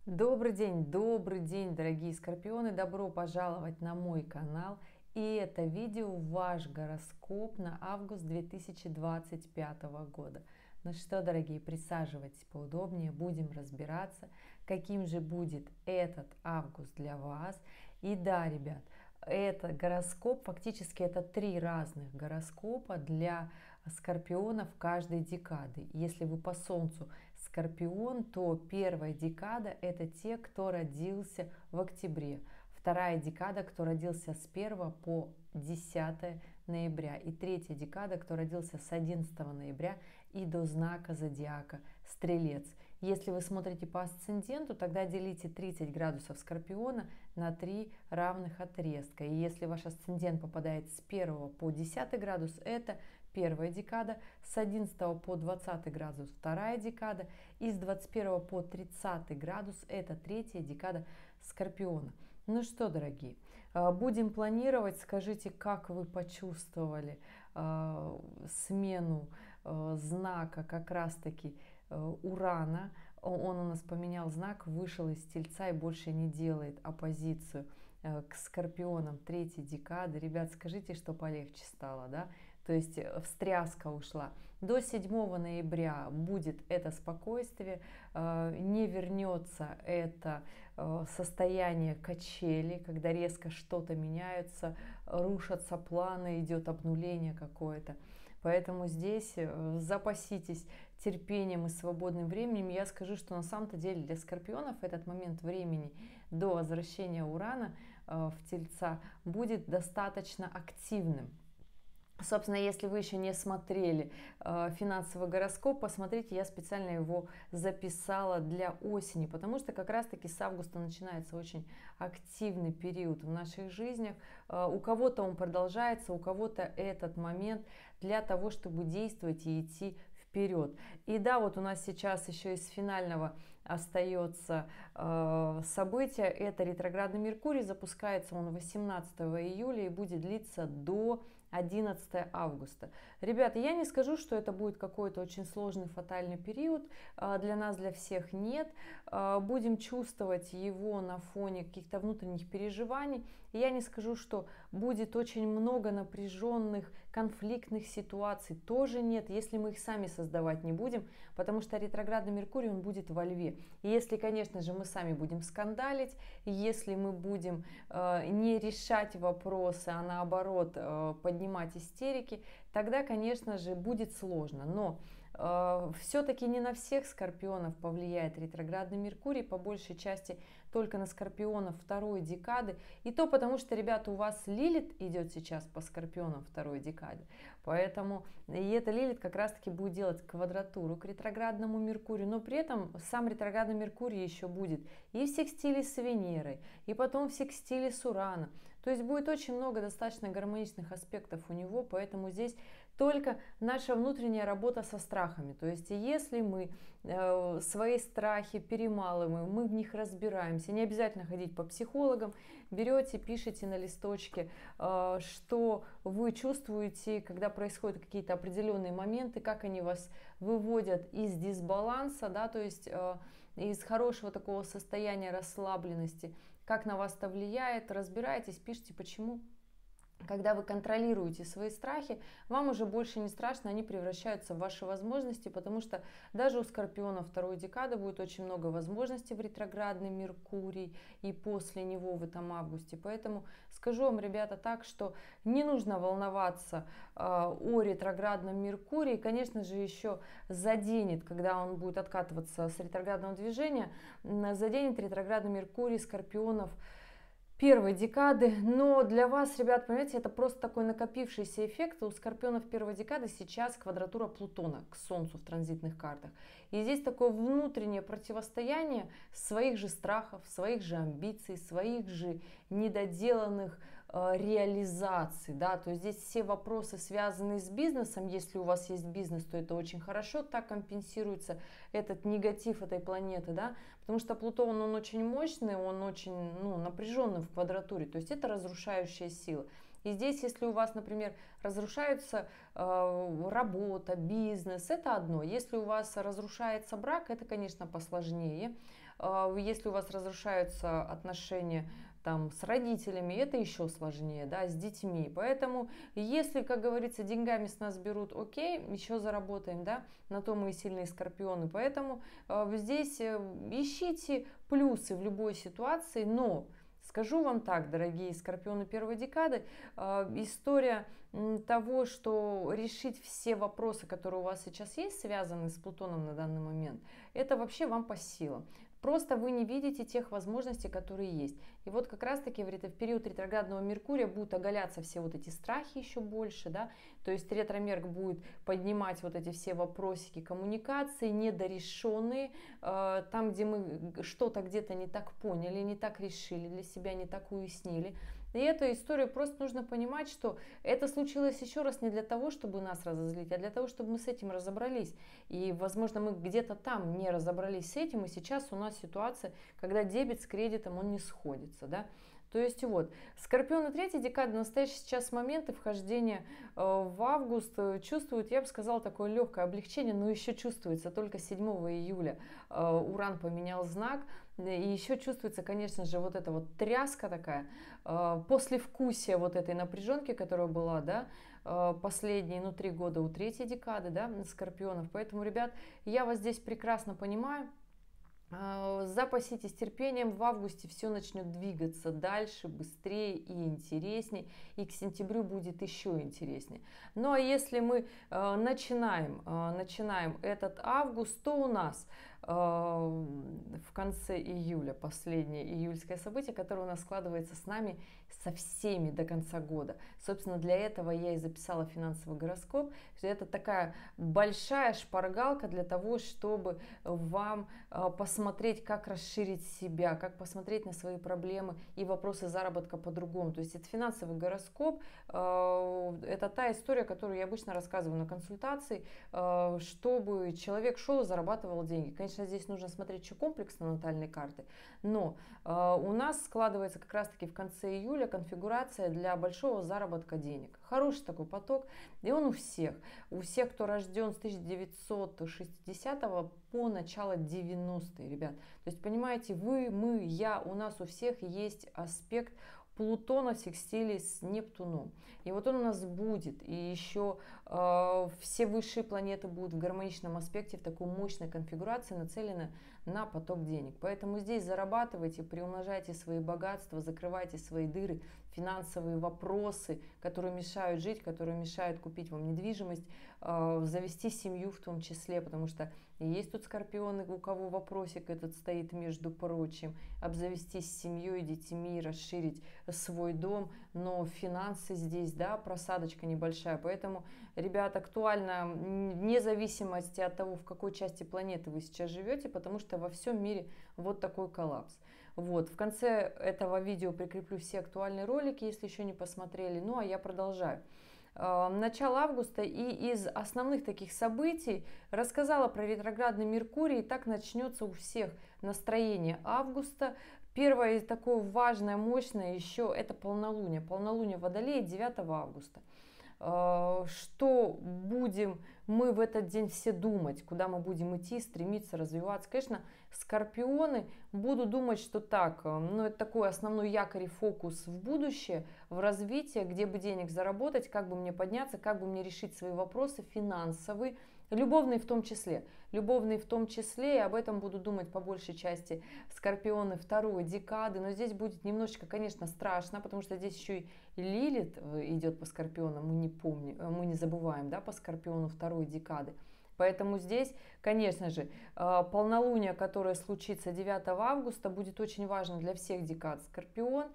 Добрый день, дорогие скорпионы! Добро пожаловать на мой канал. И это видео ваш гороскоп на август 2025 года. Ну что, дорогие, присаживайтесь поудобнее, будем разбираться, каким же будет этот август для вас. И да, ребят, это гороскоп, фактически это три разных гороскопа для скорпионов каждой декады. Если вы по солнцу скорпион, то первая декада это те, кто родился в октябре. Вторая декада, кто родился с 1 по 10 ноября. И третья декада, кто родился с 11 ноября и до знака зодиака Стрелец. Если вы смотрите по асценденту, тогда делите 30 градусов Скорпиона на 3 равных отрезка. И если ваш асцендент попадает с 1 по 10 градус, это первая декада, с 11 по 20 градус вторая декада, и с 21 по 30 градус это третья декада Скорпиона. Ну что, дорогие, будем планировать. Скажите, как вы почувствовали смену знака как раз-таки Урана. Он у нас поменял знак, вышел из Тельца и больше не делает оппозицию к Скорпионам третьей декады. Ребят, скажите, что полегче стало, да? То есть встряска ушла. До 7 ноября будет это спокойствие, не вернется это состояние качели, когда резко что-то меняется, рушатся планы, идет обнуление какое-то. Поэтому здесь запаситесь терпением и свободным временем. Я скажу, что на самом-то деле для скорпионов этот момент времени до возвращения Урана в Тельца будет достаточно активным. Собственно, если вы еще не смотрели финансовый гороскоп, посмотрите, я специально его записала для осени, потому что как раз-таки с августа начинается очень активный период в наших жизнях. У кого-то он продолжается, у кого-то этот момент для того, чтобы действовать и идти вперед. И да, вот у нас сейчас еще из финального остается событие, это ретроградный Меркурий, запускается он 18 июля и будет длиться до 11 августа. Ребята, я не скажу, что это будет какой-то очень сложный фатальный период, для нас, для всех нет. Будем чувствовать его на фоне каких-то внутренних переживаний. И я не скажу, что будет очень много напряженных, конфликтных ситуаций, тоже нет, если мы их сами создавать не будем, потому что ретроградный Меркурий, он будет во Льве. И если, конечно же, мы сами будем скандалить, если мы будем не решать вопросы, а наоборот поднимать истерики, тогда, конечно же, будет сложно. Но все-таки не на всех скорпионов повлияет ретроградный Меркурий, по большей части только на скорпионов второй декады. И то потому, что, ребята, у вас Лилит идет сейчас по скорпионам второй декады. Поэтому и эта Лилит как раз-таки будет делать квадратуру к ретроградному Меркурию. Но при этом сам ретроградный Меркурий еще будет и в секстиле с Венерой, и потом в секстиле с Ураном. То есть будет очень много достаточно гармоничных аспектов у него, поэтому здесь только наша внутренняя работа со страхами. То есть если мы свои страхи перемалываем, мы в них разбираемся, не обязательно ходить по психологам, берете, пишите на листочке, что вы чувствуете, когда происходят какие-то определенные моменты, как они вас выводят из дисбаланса, да, то есть из хорошего такого состояния расслабленности, как на вас это влияет, разбирайтесь, пишите, почему. Когда вы контролируете свои страхи, вам уже больше не страшно, они превращаются в ваши возможности, потому что даже у скорпиона второй декады будет очень много возможностей в ретроградный Меркурий и после него в этом августе. Поэтому скажу вам, ребята, так, что не нужно волноваться о ретроградном Меркурии. Конечно же, еще заденет, когда он будет откатываться с ретроградного движения, заденет ретроградный Меркурий скорпионов первой декады, но для вас, ребят, понимаете, это просто такой накопившийся эффект. У скорпионов первой декады сейчас квадратура Плутона к Солнцу в транзитных картах. И здесь такое внутреннее противостояние своих же страхов, своих же амбиций, своих же недоделанных реализаций, да, то есть здесь все вопросы, связанные с бизнесом. Если у вас есть бизнес, то это очень хорошо, так компенсируется этот негатив этой планеты, да, потому что Плутон, он очень мощный, он очень, напряженный в квадратуре, то есть это разрушающая сила. И здесь, если у вас, например, разрушается работа, бизнес, это одно. Если у вас разрушается брак, это, конечно, посложнее. Если у вас разрушаются отношения там с родителями, это еще сложнее, да, с детьми. Поэтому, если, как говорится, деньгами с нас берут, окей, еще заработаем, да, на то мы и сильные скорпионы. Поэтому здесь ищите плюсы в любой ситуации, но скажу вам так, дорогие скорпионы первой декады, история того, что решить все вопросы, которые у вас сейчас есть, связанные с Плутоном на данный момент, это вообще вам по силам. Просто вы не видите тех возможностей, которые есть. И вот как раз-таки в период ретроградного Меркурия будут оголяться все вот эти страхи еще больше, да, то есть ретромерк будет поднимать вот эти все вопросики коммуникации, недорешенные, там, где мы что-то где-то не так поняли, не так решили, для себя не так уяснили. И эту историю просто нужно понимать, что это случилось еще раз не для того, чтобы нас разозлить, а для того, чтобы мы с этим разобрались. И, возможно, мы где-то там не разобрались с этим, и сейчас у нас ситуация, когда дебет с кредитом, он не сходится, да. То есть вот, Скорпионы третьей декады, настоящий сейчас момент и вхождение в август чувствуют, я бы сказала, такое легкое облегчение, но еще чувствуется только 7 июля. Уран поменял знак, и еще чувствуется, конечно же, вот эта вот тряска такая, послевкусие вот этой напряженки, которая была, да, последние, 3 года у третьей декады, да, Скорпионов. Поэтому, ребят, я вас здесь прекрасно понимаю. Запаситесь терпением, в августе все начнет двигаться дальше, быстрее и интереснее, и к сентябрю будет еще интереснее. Ну а если мы начинаем этот август, то у нас в конце июля последнее июльское событие, которое у нас складывается с нами со всеми до конца года. Собственно, для этого я и записала финансовый гороскоп. Это такая большая шпаргалка для того, чтобы вам посмотреть, как расширить себя, как посмотреть на свои проблемы и вопросы заработка по-другому. То есть это финансовый гороскоп, это та история, которую я обычно рассказываю на консультации, чтобы человек шел и зарабатывал деньги. Конечно, здесь нужно смотреть еще комплексно натальной карты, но у нас складывается как раз-таки в конце июля конфигурация для большого заработка денег. Хороший такой поток, и он у всех. У всех, кто рожден с 1960 по начало 90-е, ребят. То есть, понимаете, вы, мы, я, у нас у всех есть аспект Плутона в секстиле с Нептуном. И вот он у нас будет. И еще все высшие планеты будут в гармоничном аспекте, в такой мощной конфигурации, нацелены на поток денег. Поэтому здесь зарабатывайте, приумножайте свои богатства, закрывайте свои дыры, финансовые вопросы, которые мешают жить, которые мешают купить вам недвижимость, завести семью в том числе, потому что есть тут скорпионы, у кого вопросик этот стоит, между прочим, обзавестись семьей, детьми, расширить свой дом, но финансы здесь, да, просадочка небольшая, поэтому, ребят, актуально вне зависимости от того, в какой части планеты вы сейчас живете, потому что во всем мире вот такой коллапс. Вот, в конце этого видео прикреплю все актуальные ролики, если еще не посмотрели, ну а я продолжаю. Начало августа, и из основных таких событий рассказала про ретроградный Меркурий, и так начнется у всех настроение августа. Первое такое важное, мощное еще это полнолуние. Полнолуние в Водолее 9 августа. Что будем мы в этот день все думать, куда мы будем идти, стремиться, развиваться. Конечно, скорпионы будут думать, что так, ну это такой основной якорь и фокус в будущее, в развитие, где бы денег заработать, как бы мне подняться, как бы мне решить свои вопросы финансовые, любовные в том числе. Любовные в том числе, и об этом буду думать по большей части скорпионы второй декады. Но здесь будет немножечко, конечно, страшно, потому что здесь еще и Лилит идет по скорпионам, мы не забываем, да, по скорпиону второй декады. Поэтому здесь, конечно же, полнолуние, которое случится 9 августа, будет очень важно для всех декад Скорпион.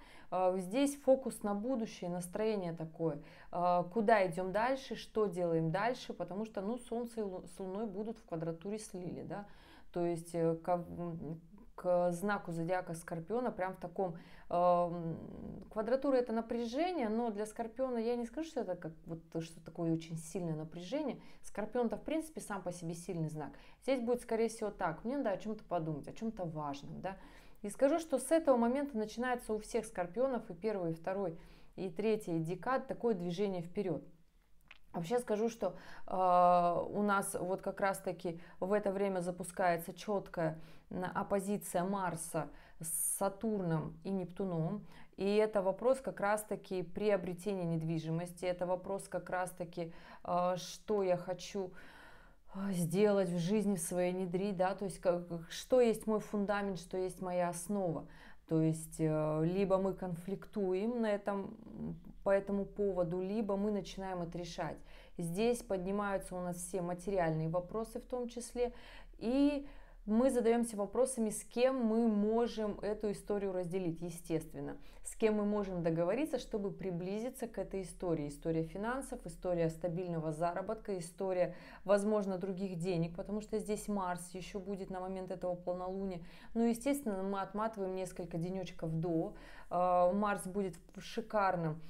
Здесь фокус на будущее, настроение такое. Куда идем дальше, что делаем дальше, потому что, ну, Солнце с Луной будут в квадратуре с Лили, да. То есть к знаку зодиака Скорпиона прям в таком квадратура это напряжение, но для Скорпиона я не скажу, что это как вот что такое очень сильное напряжение. Скорпион-то в принципе сам по себе сильный знак. Здесь будет скорее всего так, мне надо о чем-то подумать, о чем-то важном, да. И скажу, что с этого момента начинается у всех скорпионов и первой, и второй, и третьей декад такое движение вперед. Вообще скажу, что у нас вот как раз-таки в это время запускается четкая оппозиция Марса с Сатурном и Нептуном. И это вопрос как раз-таки приобретения недвижимости, это вопрос как раз-таки, что я хочу сделать в жизни в своей недри, да, то есть что есть мой фундамент, что есть моя основа. То есть либо мы конфликтуем по этому поводу, либо мы начинаем это решать. Здесь поднимаются у нас все материальные вопросы в том числе, и мы задаемся вопросами, с кем мы можем эту историю разделить, естественно, с кем мы можем договориться, чтобы приблизиться к этой истории. История финансов, история стабильного заработка, история, возможно, других денег, потому что здесь Марс еще будет на момент этого полнолуния. Ну, естественно, мы отматываем несколько денечков до. Марс будет в шикарном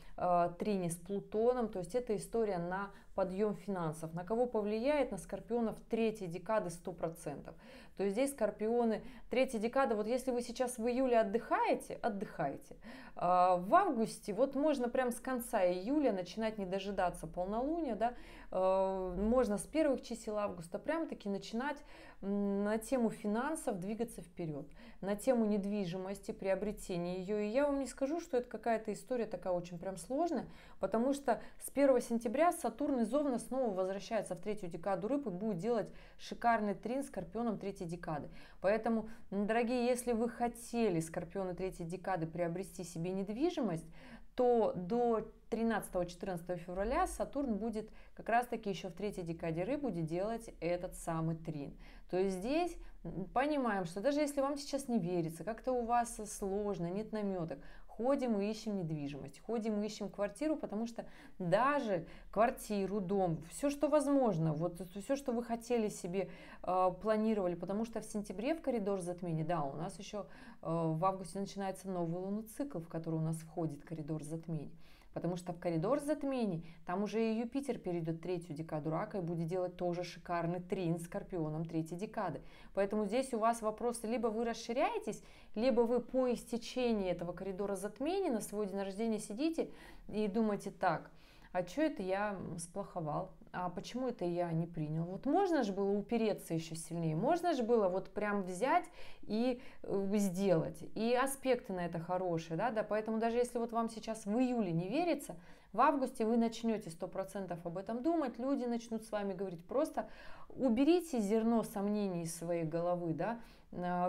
трине с Плутоном, то есть это история на подъем финансов. На кого повлияет? На скорпионов третьей декады 100%. То есть здесь скорпионы, третья декада, вот если вы сейчас в июле отдыхаете, отдыхайте. В августе, вот можно прям с конца июля начинать не дожидаться полнолуния, да, можно с первых чисел августа прям таки начинать на тему финансов двигаться вперед, на тему недвижимости, приобретения ее. И я вам не скажу, что это какая-то история такая очень прям сложная, потому что с 1 сентября Сатурн из Овна снова возвращается в третью декаду рыб и будет делать шикарный трин скорпионом третьей декады. Поэтому, дорогие, если вы хотели, скорпионы третьей декады, приобрести себе недвижимость, то до 13-14 февраля Сатурн будет как раз таки еще в третьей декаде рыб будет делать этот самый трин. То есть здесь понимаем, что даже если вам сейчас не верится, как-то у вас сложно, нет наметок, ходим и ищем недвижимость, ходим и ищем квартиру, потому что даже квартиру, дом, все, что возможно, вот все, что вы хотели себе, планировали, потому что в сентябре в коридор затмений, да, у нас еще в августе начинается новый лунный цикл, в который у нас входит коридор затмений. Потому что в коридор затмений, там уже и Юпитер перейдет в третью декаду рака и будет делать тоже шикарный трин с скорпионом третьей декады. Поэтому здесь у вас вопросы, либо вы расширяетесь, либо вы по истечении этого коридора затмений на свой день рождения сидите и думаете так: а что это я сплоховал? А почему это я не принял? Вот можно же было упереться еще сильнее, можно же было вот прям взять и сделать. И аспекты на это хорошие, да, поэтому даже если вот вам сейчас в июле не верится, в августе вы начнете 100% об этом думать, люди начнут с вами говорить. Просто уберите зерно сомнений из своей головы, да.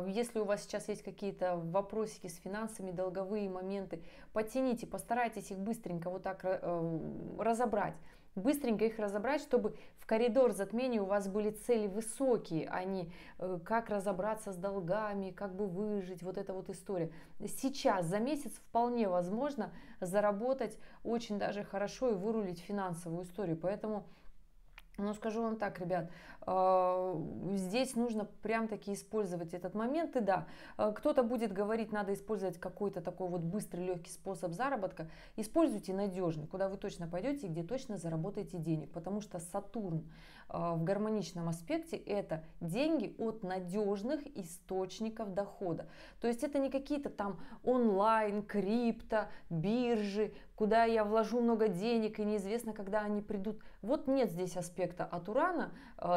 Если у вас сейчас есть какие-то вопросики с финансами, долговые моменты, потяните, постарайтесь их быстренько вот так разобрать. Быстренько их разобрать, чтобы в коридор затмений у вас были цели высокие, а не как разобраться с долгами, как бы выжить, вот эта вот история. Сейчас, за месяц вполне возможно заработать очень даже хорошо и вырулить финансовую историю. Поэтому, ну, скажу вам так, ребят, здесь нужно прям таки использовать этот момент. И да, кто-то будет говорить, надо использовать какой-то такой вот быстрый, легкий способ заработка. Используйте надежный, куда вы точно пойдете и где точно заработаете денег. Потому что Сатурн в гармоничном аспекте — это деньги от надежных источников дохода. То есть это не какие-то там онлайн, крипто, биржи, куда я вложу много денег и неизвестно, когда они придут. Вот нет здесь аспекта от Урана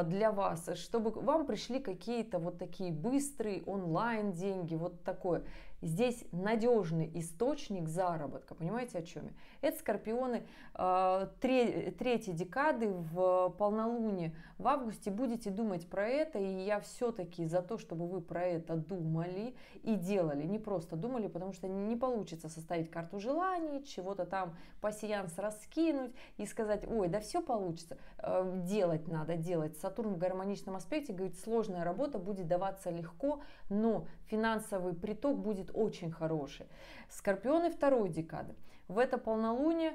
для вас, чтобы вам пришли какие-то вот такие быстрые онлайн деньги, вот такое. Здесь надежный источник заработка, понимаете, о чем я? Это скорпионы третьей декады в полнолуние в августе будете думать про это, и я все-таки за то, чтобы вы про это думали и делали, не просто думали, потому что не получится составить карту желаний, чего-то там пассианс раскинуть и сказать: ой, да все получится. Делать надо, делать. Сатурн в гармоничном аспекте говорит, сложная работа будет даваться легко, но финансовый приток будет очень хороший. Скорпионы второй декады. В это полнолуние,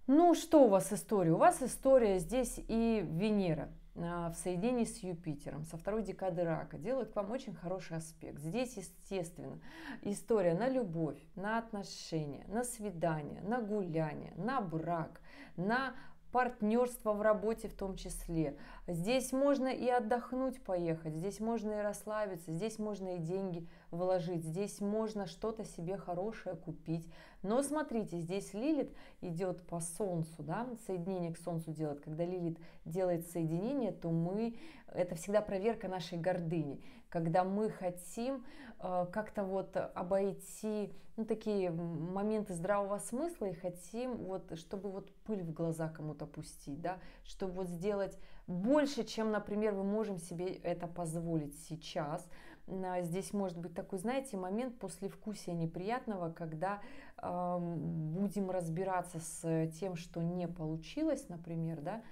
ну что у вас история? У вас история здесь и Венера в соединении с Юпитером со второй декады рака делает к вам очень хороший аспект. Здесь, естественно, история на любовь, на отношения, на свидания, на гуляние, на брак, на партнерство в работе в том числе. Здесь можно и отдохнуть, поехать, здесь можно и расслабиться, здесь можно и деньги вложить, здесь можно что-то себе хорошее купить. Но смотрите, здесь Лилит идет по Солнцу, да, соединение к Солнцу делает. Когда Лилит делает соединение, то это всегда проверка нашей гордыни. Когда мы хотим как-то вот обойти такие моменты здравого смысла и хотим вот, чтобы вот пыль в глаза кому-то пустить, да, чтобы вот сделать больше, чем, например, мы можем себе это позволить сейчас. Здесь может быть такой, знаете, момент послевкусия неприятного, когда будем разбираться с тем, что не получилось, например, да,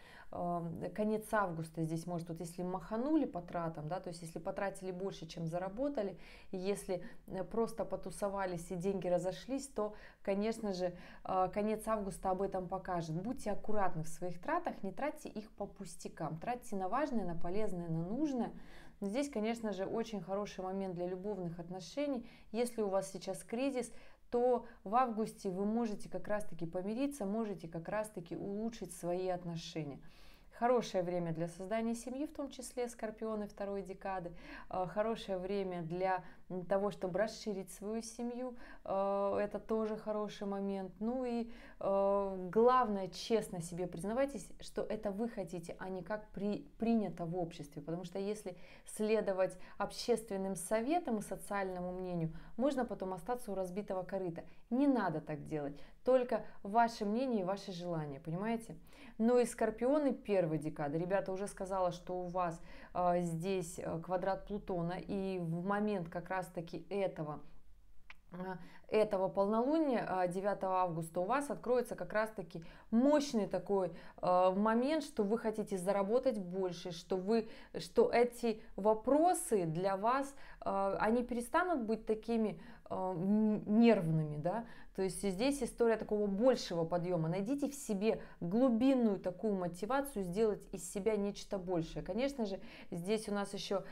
конец августа здесь может, вот если маханули по тратам, да, то есть если потратили больше, чем заработали, и если просто потусовались и деньги разошлись, то, конечно же, конец августа об этом покажет. Будьте аккуратны в своих тратах, не тратьте их по пустякам, тратьте на важное, на полезное, на нужное. Но здесь, конечно же, очень хороший момент для любовных отношений. Если у вас сейчас кризис, то в августе вы можете как раз-таки помириться, можете как раз-таки улучшить свои отношения. Хорошее время для создания семьи, в том числе скорпионы второй декады. Хорошее время для того, чтобы расширить свою семью. Это тоже хороший момент. Ну и главное, честно себе признавайтесь, что это вы хотите, а не как принято в обществе. Потому что если следовать общественным советам и социальному мнению, можно потом остаться у разбитого корыта. Не надо так делать. Только ваше мнение и ваши желания, понимаете? Ну и скорпионы первой декады. Ребята, уже сказала, что у вас здесь квадрат Плутона, и в момент как раз-таки этого полнолуния 9 августа у вас откроется как раз-таки мощный такой момент, что вы хотите заработать больше, что эти вопросы для вас, они перестанут быть такими нервными, да, то есть здесь история такого большего подъема. Найдите в себе глубинную такую мотивацию сделать из себя нечто большее. Конечно же, здесь у нас еще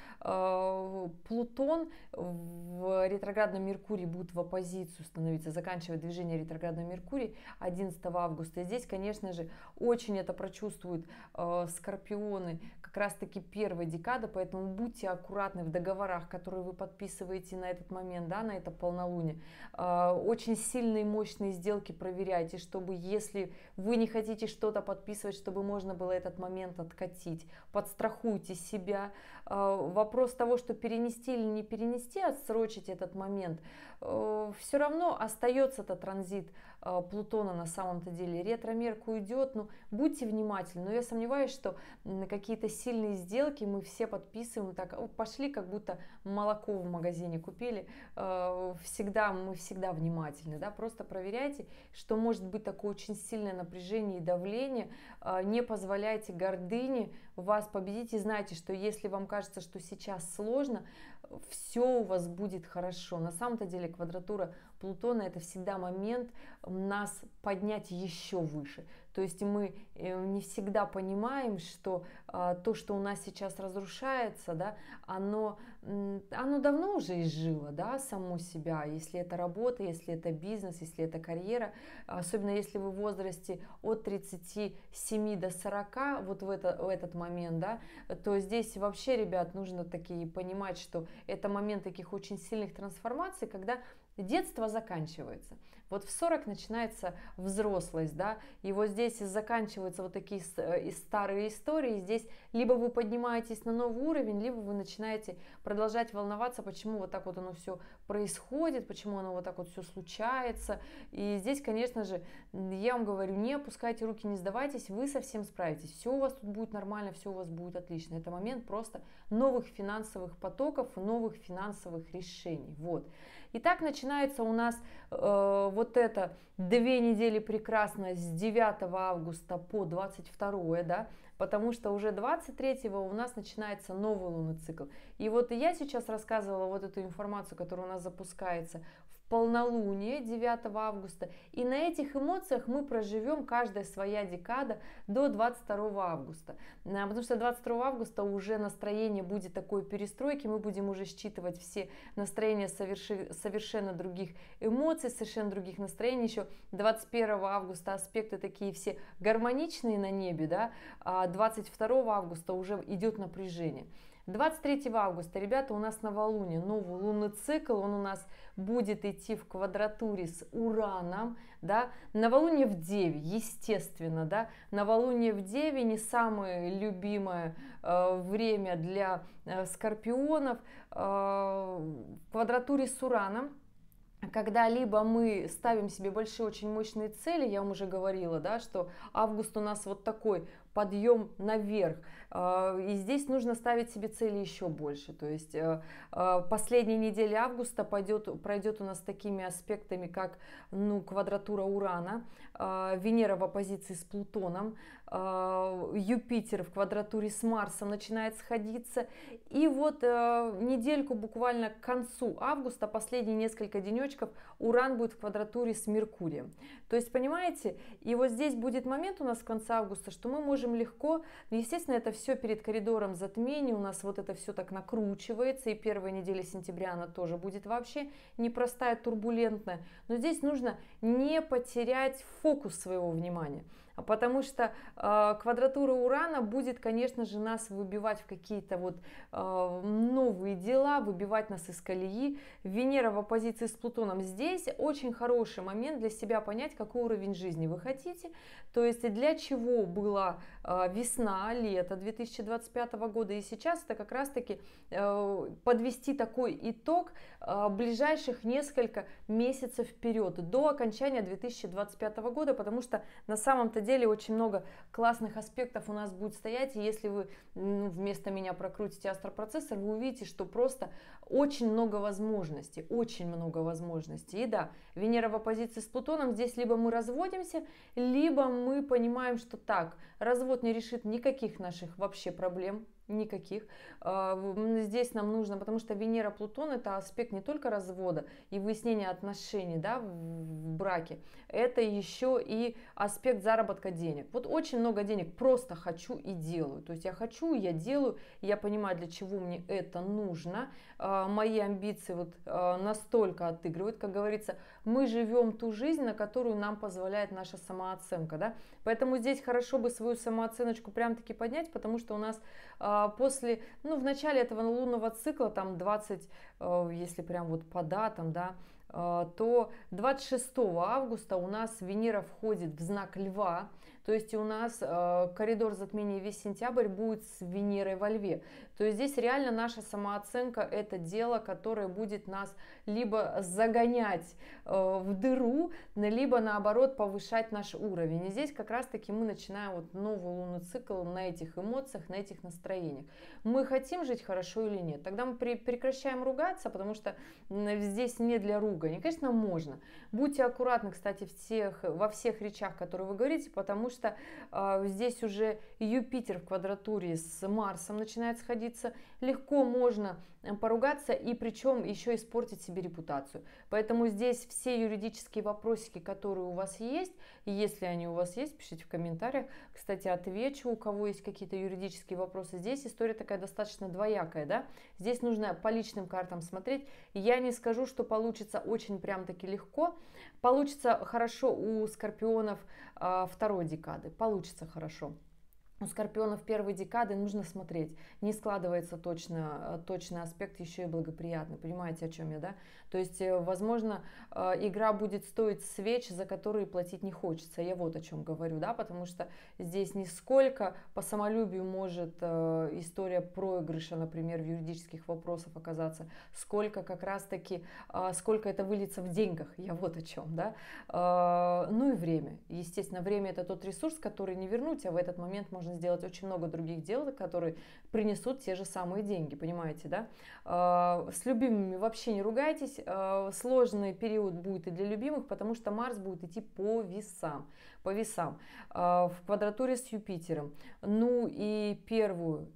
Плутон в ретроградном Меркурии будет в оппозицию становиться, заканчивать движение ретроградного Меркурия 11 августа. И здесь, конечно же, очень это прочувствуют скорпионы как раз-таки первой декады, поэтому будьте аккуратны в договорах, которые вы подписываете на этот момент, да, на это полнолуние. Очень сильные, мощные сделки проверяйте, чтобы, если вы не хотите что-то подписывать, чтобы можно было этот момент откатить. Подстрахуйте себя. Вопрос того, что перенести или не перенести, отсрочить этот момент, все равно остается этот транзит Плутона на самом-то деле. Ретро-Мерк уйдет, но будьте внимательны. Но я сомневаюсь, что какие-то сильные сделки мы все подписываем так, пошли, как будто молоко в магазине купили. Мы всегда внимательны, да, просто проверяйте, что может быть такое очень сильное напряжение и давление. Не позволяйте гордыне вас победить, и знайте, что если вам кажется, что сейчас сложно, все у вас будет хорошо. На самом-то деле квадратура Плутона — это всегда момент нас поднять еще выше. То есть мы не всегда понимаем, что то, что у нас сейчас разрушается, да, оно давно уже изжило, да, само себя. Если это работа, если это бизнес, если это карьера, особенно если вы в возрасте от 37 до 40, вот в этот момент, да, то здесь вообще, ребят, нужно такие понимать, что это момент таких очень сильных трансформаций, когда детство заканчивается. Вот в 40 начинается взрослость, да, и вот здесь заканчиваются вот такие старые истории. Здесь либо вы поднимаетесь на новый уровень, либо вы начинаете продолжать волноваться, почему вот так вот оно все происходит, почему оно вот так вот все случается. И здесь, конечно же, я вам говорю, не опускайте руки, не сдавайтесь, вы совсем справитесь. Все у вас тут будет нормально, все у вас будет отлично. Это момент просто новых финансовых потоков, новых финансовых решений. Вот. Итак, начинается у нас вот это 2 недели прекрасно с 9 августа по 22, да, потому что уже 23-го у нас начинается новый лунный цикл. И вот я сейчас рассказывала вот эту информацию, которая у нас запускается в полнолуние 9 августа, и на этих эмоциях мы проживем, каждая своя декада, до 22 августа, потому что 22 августа уже настроение будет такой перестройки, мы будем уже считывать все настроения совершенно других эмоций, совершенно других настроений. Еще 21 августа аспекты такие все гармоничные на небе, да, а 22 августа уже идет напряжение. 23 августа, ребята, у нас новолуние, новый лунный цикл, он у нас будет идти в квадратуре с Ураном, да, новолуние в Деве, естественно, да, новолуние в Деве не самое любимое время для скорпионов, в квадратуре с Ураном, когда либо мы ставим себе большие, очень мощные цели, я вам уже говорила, да, что август у нас вот такой подъем наверх, и здесь нужно ставить себе цели еще больше, то есть последняя неделя августа пройдет у нас такими аспектами, как квадратура Урана, Венера в оппозиции с Плутоном, Юпитер в квадратуре с Марсом начинает сходиться, и вот недельку буквально к концу августа, последние несколько денечков, Уран будет в квадратуре с Меркурием. То есть, понимаете, и вот здесь будет момент у нас в конце августа, что мы можем легко, естественно, это все перед коридором затмений, у нас вот это все так накручивается, и первая неделя сентября она тоже будет вообще непростая, турбулентная, но здесь нужно не потерять фокус своего внимания. Потому что квадратура Урана будет, конечно же, нас выбивать в какие-то вот новые дела, выбивать нас из колеи. Венера в оппозиции с Плутоном. Здесь очень хороший момент для себя понять, какой уровень жизни вы хотите. То есть для чего была весна, лето 2025 года. И сейчас это как раз-таки подвести такой итог ближайших несколько месяцев вперед, до окончания 2025 года, потому что на самом-то деле очень много классных аспектов у нас будет стоять, и если вы вместо меня прокрутите астропроцессор, вы увидите, что просто очень много возможностей, очень много возможностей. И да, Венера в оппозиции с Плутоном, здесь либо мы разводимся, либо мы понимаем, что так, развод не решит никаких наших вообще проблем, никаких. Здесь нам нужно, потому что Венера, Плутон — это аспект не только развода и выяснения отношений, да, в браке, это еще и аспект заработка денег. Вот очень много денег, просто хочу и делаю. То есть я хочу, я делаю, я понимаю, для чего мне это нужно. Мои амбиции вот настолько отыгрывают, как говорится, мы живем ту жизнь, на которую нам позволяет наша самооценка, да. Поэтому здесь хорошо бы свою самооценочку прям-таки поднять, потому что у нас после, в начале этого лунного цикла, там 20, если прям вот по датам, да, то 26 августа у нас Венера входит в знак Льва, то есть у нас коридор затмения весь сентябрь будет с Венерой во Льве. То есть здесь реально наша самооценка — это дело, которое будет нас либо загонять в дыру, либо наоборот повышать наш уровень. И здесь как раз таки мы начинаем вот новый лунный цикл на этих эмоциях, на этих настроениях. Мы хотим жить хорошо или нет? Тогда мы прекращаем ругаться, потому что здесь не для ругани. Конечно, можно. Будьте аккуратны, кстати, во всех речах, которые вы говорите, потому что здесь уже Юпитер в квадратуре с Марсом начинает сходиться. Легко можно поругаться и причем еще испортить себе репутацию. Поэтому здесь все юридические вопросики, которые у вас есть, и если они у вас есть, пишите в комментариях. Кстати, отвечу, у кого есть какие-то юридические вопросы. Здесь история такая достаточно двоякая, да. Здесь нужно по личным картам смотреть. Я не скажу, что получится очень прям-таки легко. Получится хорошо у скорпионов второй декады. Получится хорошо. У скорпионов первой декады нужно смотреть, не складывается точный аспект еще и благоприятный, понимаете, о чем я, да? То есть, возможно, игра будет стоить свеч, за которые платить не хочется, я вот о чем говорю, да, потому что здесь не сколько по самолюбию может история проигрыша, например, в юридических вопросах оказаться, сколько как раз-таки, сколько это выльется в деньгах, я вот о чем, да? Ну и время, естественно, время — это тот ресурс, который не вернуть, а в этот момент можно сделать очень много других дел, которые принесут те же самые деньги, понимаете, да? С любимыми вообще не ругайтесь, сложный период будет и для любимых, потому что Марс будет идти по весам, в квадратуре с Юпитером. Ну и первую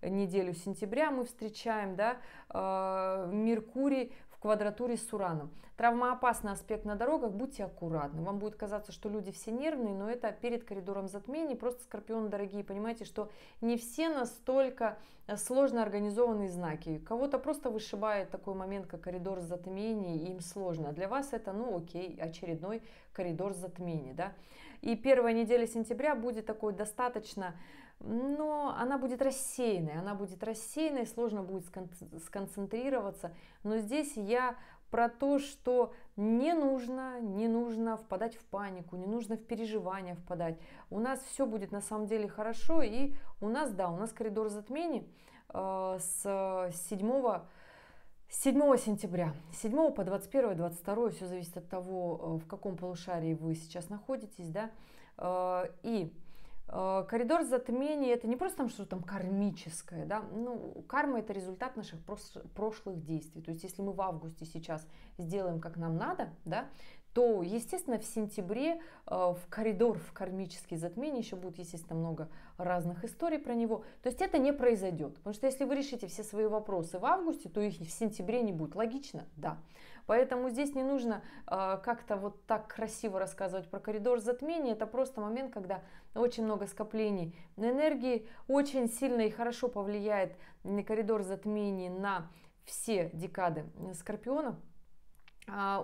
неделю сентября мы встречаем, да, Меркурий в квадратуре с Ураном. Травмоопасный аспект на дорогах, будьте аккуратны. Вам будет казаться, что люди все нервные, но это перед коридором затмений. Просто, скорпионы дорогие, понимаете, что не все настолько сложно организованные знаки. Кого-то просто вышибает такой момент, как коридор затмений, и им сложно. А для вас это, окей, очередной коридор затмений, да. И первая неделя сентября будет такой достаточно но она будет рассеянной, сложно будет сконцентрироваться. Но здесь я про то, что не нужно впадать в панику, не нужно в переживания впадать. У нас все будет на самом деле хорошо, и у нас коридор затмений с 7 сентября, 7 по 21, 22, все зависит от того, в каком полушарии вы сейчас находитесь, да, и коридор затмений это не просто там что-то там кармическое, да, ну, карма это результат наших прошлых действий, то есть если мы в августе сейчас сделаем как нам надо, да, то, естественно, в сентябре в коридор, в кармические затмения еще будет, естественно, много разных историй про него. То есть это не произойдет. Потому что если вы решите все свои вопросы в августе, то их в сентябре не будет. Логично? Да. Поэтому здесь не нужно как-то вот так красиво рассказывать про коридор затмений. Это просто момент, когда очень много скоплений энергии, очень сильно и хорошо повлияет коридор затмений на все декады Скорпиона.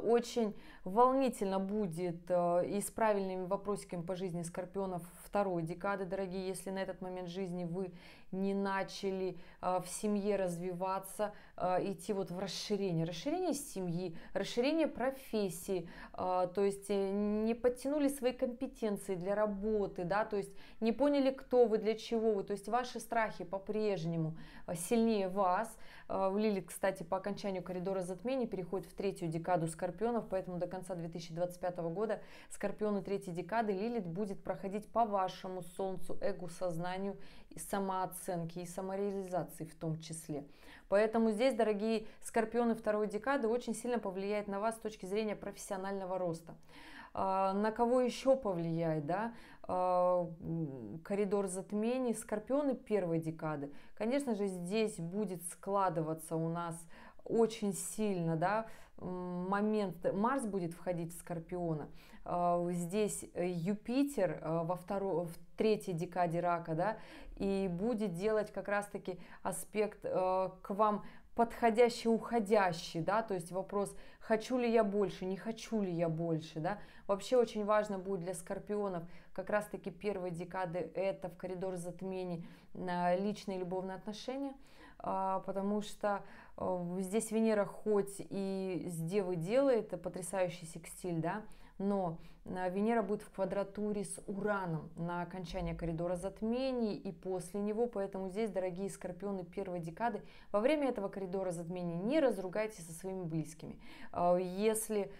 Очень волнительно будет и с правильными вопросиками по жизни скорпионов второй декады, дорогие, если на этот момент жизни вы не начали в семье развиваться, идти вот в расширение семьи, расширение профессии, то есть не подтянули свои компетенции для работы, да, то есть не поняли, кто вы, для чего вы, то есть ваши страхи по-прежнему сильнее вас. Лилит, кстати, по окончанию коридора затмений переходит в третью декаду скорпионов, поэтому до конца 2025 года скорпионы третьей декады Лилит будет проходить по вашему солнцу, эго, сознанию, и самооценки и самореализации в том числе. Поэтому здесь, дорогие скорпионы второй декады, очень сильно повлияет на вас с точки зрения профессионального роста. На кого еще повлияет, да? Коридор затмений, скорпионы первой декады. Конечно же, здесь будет складываться у нас очень сильно, да, момент, Марс будет входить в Скорпиона, здесь Юпитер в третьей декаде рака, да, и будет делать как раз-таки аспект к вам подходящий, уходящий, да, то есть вопрос, хочу ли я больше, не хочу ли я больше, да. Вообще очень важно будет для скорпионов как раз-таки первой декады это в коридор затмений личные любовные отношения, потому что здесь Венера хоть и с Девой делает потрясающий секстиль, да, но Венера будет в квадратуре с Ураном на окончание коридора затмений и после него, поэтому здесь, дорогие скорпионы первой декады, во время этого коридора затмений не разругайтесь со своими близкими. Если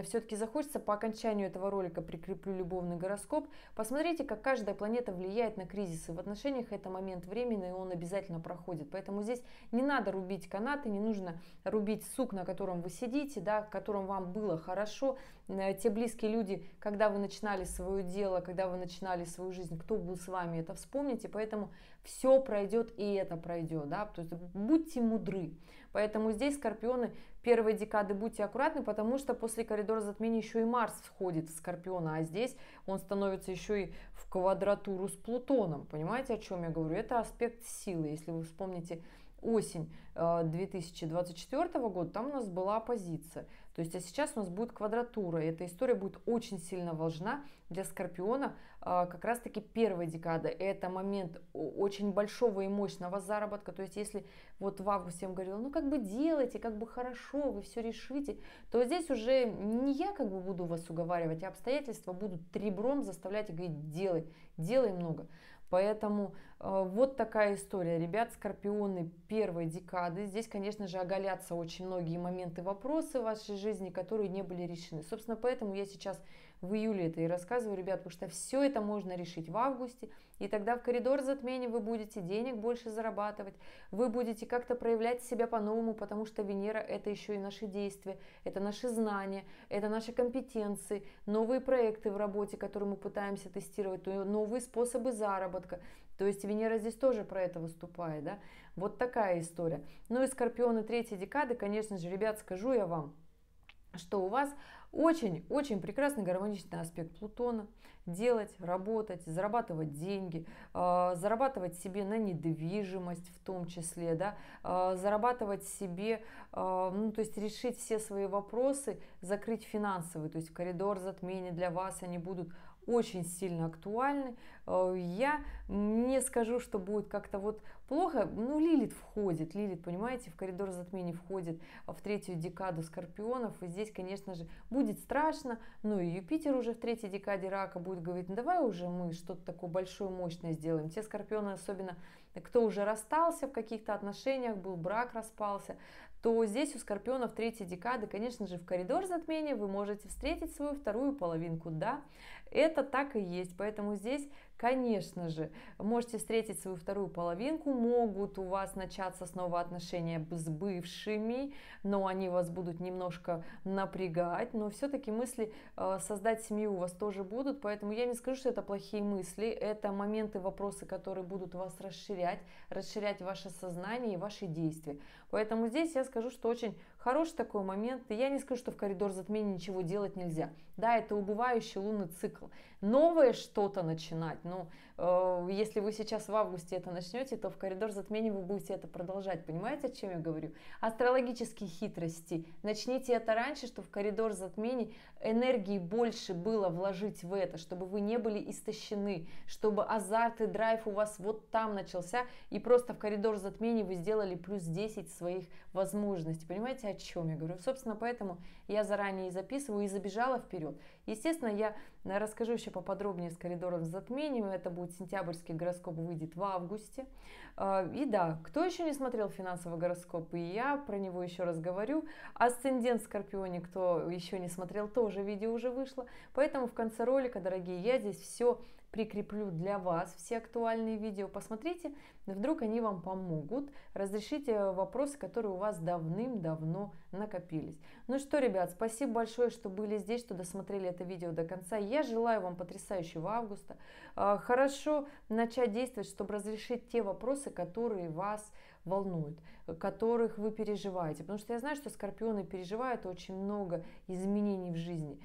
все-таки захочется, по окончанию этого ролика прикреплю любовный гороскоп, посмотрите, как каждая планета влияет на кризисы в отношениях, это момент временный, и он обязательно проходит, поэтому здесь не надо рубить канаты, не нужно рубить сук, на котором вы сидите, да, в котором вам было хорошо. Те близкие люди, когда вы начинали свое дело, когда вы начинали свою жизнь, кто был с вами, это вспомните, поэтому все пройдет и это пройдет, да, то есть будьте мудры. Поэтому здесь, скорпионы первой декады, будьте аккуратны, потому что после коридора затмений еще и Марс входит в Скорпиона, а здесь он становится еще и в квадратуру с Плутоном, понимаете, о чем я говорю? Это аспект силы, если вы вспомните осень 2024 года, там у нас была оппозиция. То есть, а сейчас у нас будет квадратура. И эта история будет очень сильно важна для Скорпиона как раз-таки первой декады. Это момент очень большого и мощного заработка. То есть, если вот в августе я вам говорила, ну как бы делайте, как бы хорошо, вы все решите, то здесь уже не я как бы буду вас уговаривать, а обстоятельства будут ребром заставлять и говорить, делай много. Поэтому вот такая история, ребят, скорпионы первой декады. Здесь, конечно же, оголятся очень многие моменты, вопросы в вашей жизни, которые не были решены. Собственно, поэтому я сейчас в июле это и рассказываю, ребят, потому что все это можно решить в августе. И тогда в коридор затмений вы будете денег больше зарабатывать, вы будете как-то проявлять себя по-новому, потому что Венера это еще и наши действия, это наши знания, это наши компетенции, новые проекты в работе, которые мы пытаемся тестировать, новые способы заработка. То есть Венера здесь тоже про это выступает, да? Вот такая история. Ну и скорпионы третьей декады, конечно же, ребят, скажу я вам, что у вас очень-очень прекрасный гармоничный аспект Плутона. Делать, работать, зарабатывать деньги, зарабатывать себе на недвижимость в том числе, да, зарабатывать себе, ну, то есть решить все свои вопросы, закрыть финансовые, то есть коридор затмений для вас, они будут очень сильно актуальны. Я не скажу, что будет как-то вот плохо. Ну, Лилит входит, Лилит, понимаете, в коридор затмений входит в третью декаду скорпионов. И здесь, конечно же, будет страшно. Ну и Юпитер уже в третьей декаде рака будет говорить, ну давай уже мы что-то такое большое, мощное сделаем. Те скорпионы, особенно кто уже расстался в каких-то отношениях, был брак, распался, то здесь у скорпионов третьей декады, конечно же, в коридор затмения вы можете встретить свою вторую половинку. Да, это так и есть. Поэтому здесь, конечно же, можете встретить свою вторую половинку, могут у вас начаться снова отношения с бывшими, но они вас будут немножко напрягать, но все-таки мысли создать семью у вас тоже будут, поэтому я не скажу, что это плохие мысли, это моменты, вопросы, которые будут вас расширять ваше сознание и ваши действия. Поэтому здесь я скажу, что очень хороший такой момент. И я не скажу, что в коридор затмения ничего делать нельзя. Да, это убывающий лунный цикл. Новое что-то начинать. Но если вы сейчас в августе это начнете, то в коридор затмения вы будете это продолжать. Понимаете, о чем я говорю? Астрологические хитрости. Начните это раньше, что в коридор затмений энергии больше было вложить в это, чтобы вы не были истощены, чтобы азарт и драйв у вас вот там начался, и просто в коридор затмений вы сделали плюс 10 своих возможностей. Понимаете, о чем я говорю? Собственно, поэтому я заранее записываю и забежала вперед. Естественно, я расскажу еще поподробнее с коридором затмений. Это будет сентябрьский гороскоп, выйдет в августе. И да, кто еще не смотрел финансовый гороскоп, и я про него еще раз говорю. Асцендент в Скорпионе, кто еще не смотрел, тоже видео уже вышло. Поэтому в конце ролика, дорогие, я здесь все прикреплю для вас, все актуальные видео. Посмотрите, вдруг они вам помогут. Разрешите вопросы, которые у вас давным-давно накопились. Ну что, ребят, спасибо большое, что были здесь, что досмотрели это видео до конца. Я желаю вам потрясающего августа. Хорошо начать действовать, чтобы разрешить те вопросы, которые вас волнуют, которых вы переживаете. Потому что я знаю, что скорпионы переживают очень много изменений в жизни.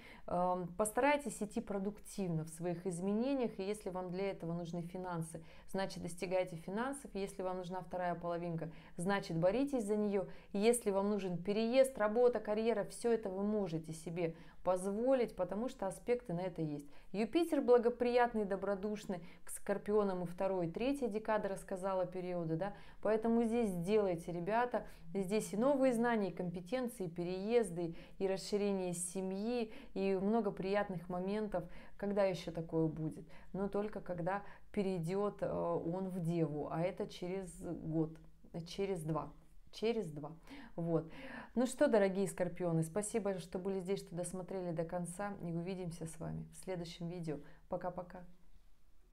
Постарайтесь идти продуктивно в своих изменениях. И если вам для этого нужны финансы, значит достигайте финансов. Если вам нужна вторая половинка, значит боритесь за нее. Если вам нужен переезд, работа, карьера, все это вы можете себе позволить, потому что аспекты на это есть. Юпитер благоприятный, добродушный к скорпионам и второй, и третья декада рассказала периоды, да, поэтому здесь делайте, ребята, здесь и новые знания, и компетенции, и переезды, и расширение семьи, и много приятных моментов. Когда еще такое будет? Но только когда перейдет он в Деву, а это через год, через два. Вот. Ну что, дорогие скорпионы, спасибо, что были здесь, что досмотрели до конца. И увидимся с вами в следующем видео. Пока-пока.